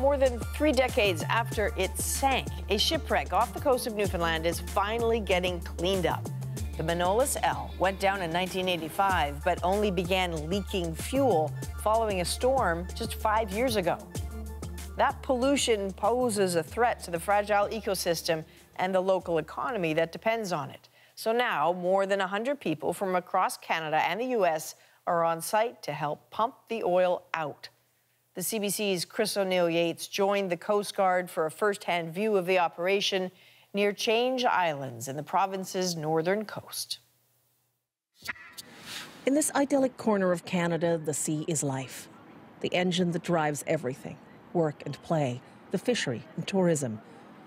More than 3 decades after it sank, a shipwreck off the coast of Newfoundland is finally getting cleaned up. The Manolis L went down in 1985, but only began leaking fuel following a storm just 5 years ago. That pollution poses a threat to the fragile ecosystem and the local economy that depends on it. So now, more than 100 people from across Canada and the U.S. are on site to help pump the oil out. The CBC's Chris O'Neill-Yates joined the Coast Guard for a first-hand view of the operation near Change Islands in the province's northern coast. In this idyllic corner of Canada, the sea is life. The engine that drives everything, work and play, the fishery and tourism.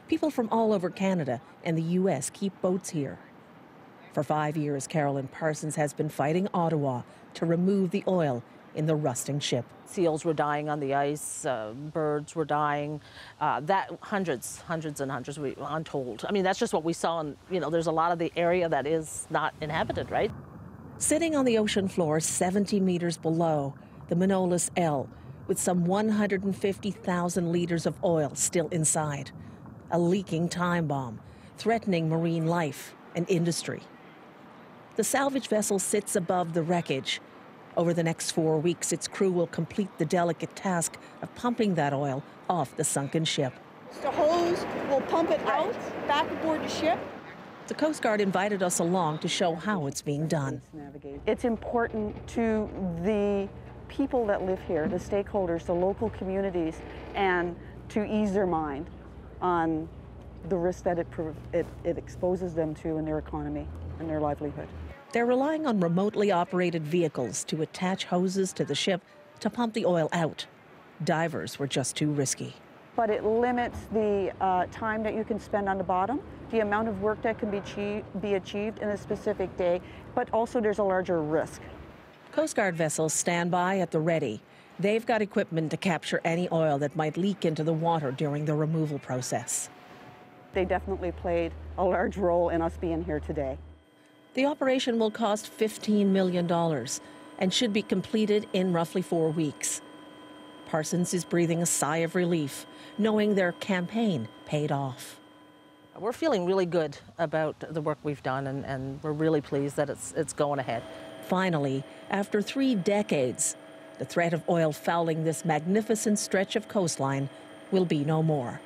People from all over Canada and the U.S. keep boats here. For 5 years, Carolyn Parsons has been fighting Ottawa to remove the oil in the rusting ship. Seals were dying on the ice, birds were dying, hundreds and hundreds, untold. I mean, that's just what we saw, and there's a lot of the area that is not inhabited, right? Sitting on the ocean floor 70 meters below, the Manolis L, with some 150,000 liters of oil still inside. A leaking time bomb, threatening marine life and industry. The salvage vessel sits above the wreckage. Over the next 4 weeks, its crew will complete the delicate task of pumping that oil off the sunken ship. The hose will pump it out, back aboard the ship. The Coast Guard invited us along to show how it's being done. It's important to the people that live here, the stakeholders, the local communities, and to ease their mind on the risk that it exposes them to in their economy and their livelihood. They're relying on remotely operated vehicles to attach hoses to the ship to pump the oil out. Divers were just too risky. But it limits the time that you can spend on the bottom, the amount of work that can be achieved in a specific day, but also there's a larger risk. Coast Guard vessels stand by at the ready. They've got equipment to capture any oil that might leak into the water during the removal process. They definitely played a large role in us being here today. The operation will cost $15 million and should be completed in roughly 4 weeks. Parsons is breathing a sigh of relief, knowing their campaign paid off. We're feeling really good about the work we've done, and we're really pleased that it's going ahead. Finally, after 3 decades, the threat of oil fouling this magnificent stretch of coastline will be no more.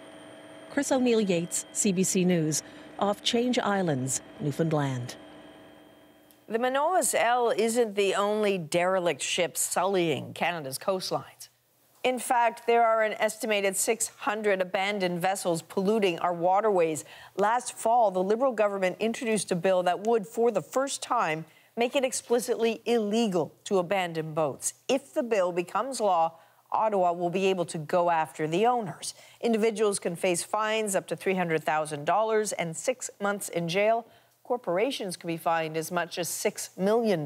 Chris O'Neill-Yates, CBC News, off Change Islands, Newfoundland. The Manolis L isn't the only derelict ship sullying Canada's coastlines. In fact, there are an estimated 600 abandoned vessels polluting our waterways. Last fall, the Liberal government introduced a bill that would, for the first time, make it explicitly illegal to abandon boats. If the bill becomes law, Ottawa will be able to go after the owners. Individuals can face fines up to $300,000 and 6 months in jail. Corporations can be fined as much as $6 million.